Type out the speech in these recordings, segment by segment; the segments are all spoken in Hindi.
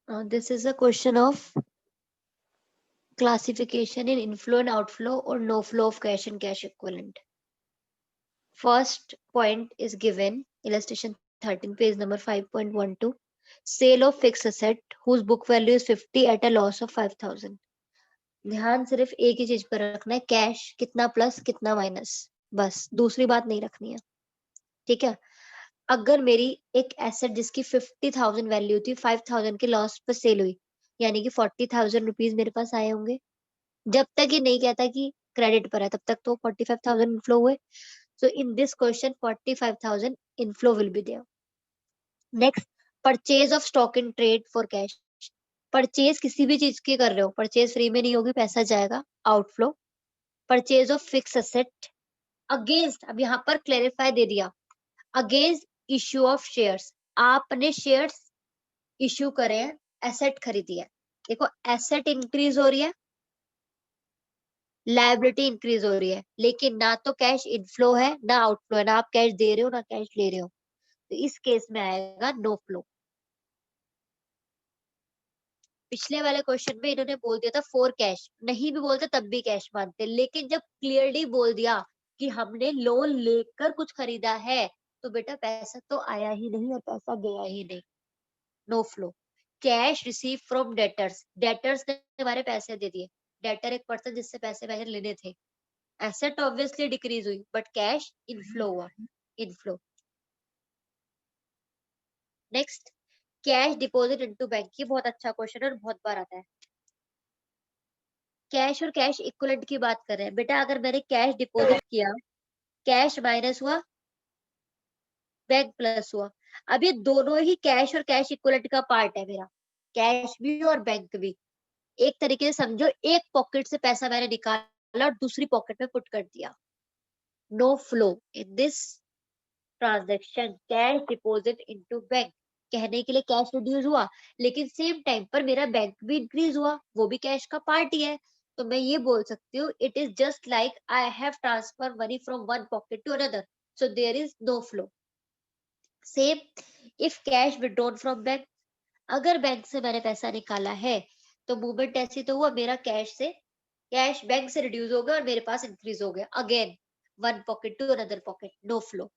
This is a question of classification in inflow and outflow or no flow of cash and cash equivalent. First point is given, illustration 13, page number 5.12. Sale of fixed asset whose book value is 50 at a loss of 5,000. ध्यान सिर्फ एक ही चीज पर रखना है, कैश कितना प्लस कितना माइनस, बस दूसरी बात नहीं रखनी है। ठीक है, अगर मेरी एक एसेट जिसकी 50,000 वैल्यू थी 5,000 के लॉस पर सेल हुई, यानी कि 40,000 रुपीज मेरे पास आए होंगे। जब तक ये नहीं कहता कि क्रेडिट पर है तब तक तो 45,000 इनफ्लो हुए। So in this question 45,000 inflow will be there. Next, purchase of stock in trade for cash. Purchase किसी भी चीज की कर रहे हो, परचेज फ्री में नहीं होगी, पैसा जाएगा, outflow. Purchase of fix asset against, अब यहाँ पर क्लेरिफाई दे दिया, अगेंस्ट इश्यू ऑफ शेयर्स, आपने शेयर्स इश्यू करे हैं, एसेट खरीदी है। देखो एसेट इंक्रीज हो रही है, लायबिलिटी इंक्रीज हो रही है, लेकिन ना तो कैश इनफ्लो है ना आउटफ्लो है, ना आप कैश दे रहे हो ना कैश ले रहे हो, तो इस केस में आएगा नो फ्लो। पिछले वाले क्वेश्चन में इन्होंने बोल दिया था फॉर कैश, नहीं भी बोलते तब भी कैश मानते, लेकिन जब क्लियरली बोल दिया कि हमने लोन लेकर कुछ खरीदा है तो बेटा पैसा तो आया ही नहीं और पैसा गया ही नहीं, no flow. Cash receive from debtors, debtors ने हमारे पैसे दे दिए, डेटर एक पर्सन जिससे पैसे वैसे लेने थे। एसेट ऑब्वियसली डिक्रीज हुई बट कैश इनफ्लो हुआ, inflow. Next, cash deposit into bank, ये बहुत अच्छा क्वेश्चन है और बहुत बार आता है। कैश और कैश इक्विवेलेंट की बात कर रहे हैं बेटा, अगर मैंने कैश डिपॉजिट किया, कैश माइनस हुआ, बैंक प्लस हुआ, अब ये दोनों ही कैश और कैश इक्विवेलेंट का पार्ट है मेरा, कैश भी और बैंक भी। एक तरीके से समझो, एक पॉकेट से पैसा मैंने निकाला और दूसरी पॉकेट में पुट कर दिया, no flow in this transaction cash deposit into bank. कहने के लिए कैश रिड्यूस हुआ, लेकिन सेम टाइम पर मेरा बैंक भी इंक्रीज हुआ, वो भी कैश का पार्ट ही है, तो मैं ये बोल सकती हूँ it is just like I have transfer money from one pocket to another, so there is no flow. Same if cash withdrawn from bank, अगर बैंक से मैंने पैसा निकाला है तो मूवमेंट ऐसी तो हुआ, मेरा कैश से कैश बैंक से रिड्यूस हो गया और मेरे पास इंक्रीज हो गया, again one pocket to another pocket, no flow.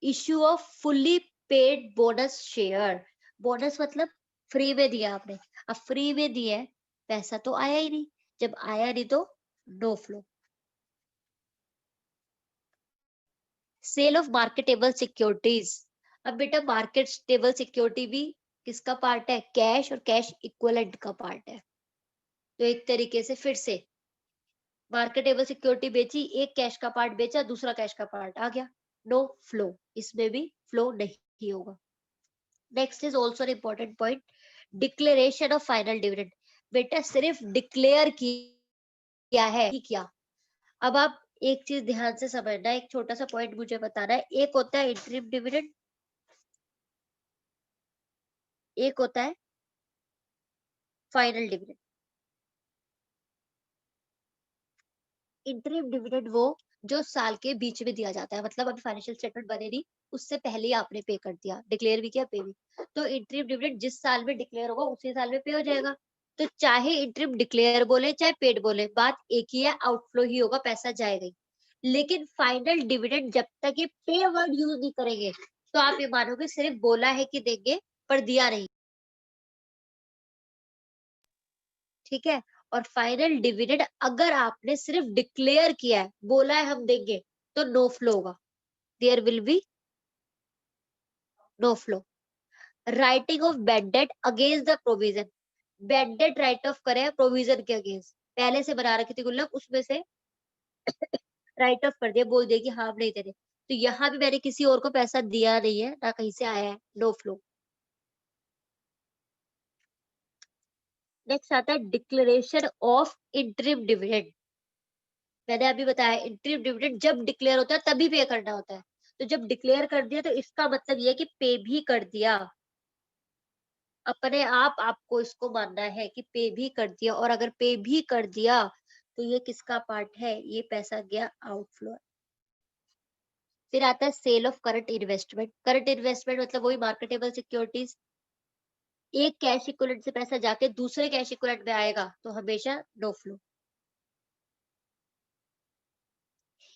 Issue of fully paid bonus share, bonus मतलब फ्री में दिया आपने, अब फ्री में दिया है, पैसा तो आया ही नहीं, जब आया नहीं तो no flow. Sale of marketable securities, अब बेटा मार्केटेबल सिक्योरिटी भी किसका पार्ट है, कैश और कैश इक्विवेलेंट का पार्ट है, तो एक तरीके से फिर से मार्केटेबल सिक्योरिटी बेची, एक कैश का पार्ट बेचा, दूसरा कैश का पार्ट आ गया, नो फ्लो, इसमें भी फ्लो नहीं होगा। Next is also an important point, declaration of final dividend, बेटा सिर्फ डिक्लेयर किया है ही क्या। अब आप एक चीज ध्यान से समझना, एक छोटा सा पॉइंट मुझे बताना है, एक होता है इंटरिम डिविडेंड, एक होता है फाइनल डिविडेंड। इंटरिम डिविडेंड वो जो साल के बीच में दिया जाता है, मतलब अभी फाइनेंशियल स्टेटमेंट बने नहीं उससे पहले ही आपने पे कर दिया, डिक्लेयर भी किया पे भी, तो इंटरिम डिविडेंड जिस साल में डिक्लेयर होगा उसी साल में पे हो जाएगा। तो चाहे इंटरिम डिक्लेयर बोले चाहे पेड बोले, बात एक ही है, आउटफ्लो ही होगा, पैसा जाएगा ही। लेकिन फाइनल डिविडेंड जब तक ये पे वर्ड यूज नहीं करेंगे तो आप ये मानोगे सिर्फ बोला है कि देंगे पर दिया नहीं, ठीक है। और फाइनल डिविडेंड अगर आपने सिर्फ डिक्लेयर किया है, बोला है हम देंगे, तो नो फ्लो होगा, there will be no flow. Writing off bad debt against the provision, bad debt write off करे प्रोविजन के अगेंस्ट, पहले से बना रखी थी गुल्लक उसमें से राइट ऑफ कर दिया, बोल दिया कि हाँ हम नहीं दे रहे, तो यहाँ भी मैंने किसी और को पैसा दिया नहीं है ना कहीं से आया है, नो फ्लो। नेक्स्ट आता है डिक्लेरेशन ऑफ इंटरिम डिविडेंड, मैंने अभी बताया इंटरिम डिविडेंड जब डिक्लेयर होता है तभी पे करना होता है, तो जब डिक्लेयर कर दिया तो इसका मतलब ये है कि पे भी कर दिया, अपने आप आपको इसको मानना है कि पे भी कर दिया, और अगर पे भी कर दिया तो ये किसका पार्ट है, ये पैसा गया आउटफ्लो। फिर आता है sale of current investment, current investment मतलब वही मार्केटेबल सिक्योरिटीज, एक कैश इक्विवेलेंट से पैसा जाके दूसरे कैश इक्विवेलेंट में आएगा तो हमेशा no flow.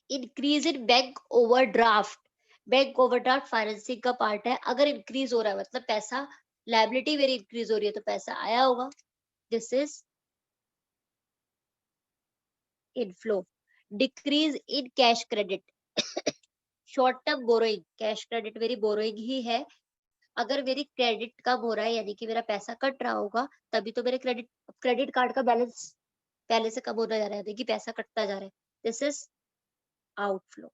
Increase in bank overdraft, bank overdraft financing का पार्ट है। अगर इंक्रीज हो रहा है मतलब पैसा, लायबिलिटी मेरी इंक्रीज हो रही है तो पैसा आया होगा। This is inflow. Decrease in cash credit, short term borrowing, cash credit मेरी बोरोइंग ही है। अगर मेरी क्रेडिट कम हो रहा है यानी कि मेरा पैसा कट रहा होगा, तभी तो मेरे क्रेडिट क्रेडिट कार्ड का बैलेंस पहले से कम होता जा रहा है, देखिए पैसा कटता जा रहा है। This is outflow.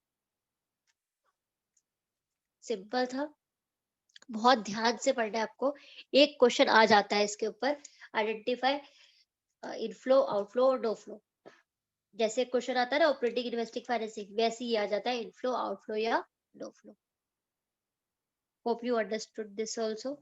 सिंपल था, बहुत ध्यान से पढ़ना है आपको। एक क्वेश्चन आ जाता है इसके ऊपर, आइडेंटिफाई इनफ्लो, आउटफ्लो और नो फ्लो। जैसे क्वेश्चन आता है ना ऑपरेटिंग इन्वेस्टिंग फाइनेंसिंग, वैसे ही आ जाता है इनफ्लो, आउटफ्लो या no flow. Hope you understood this also.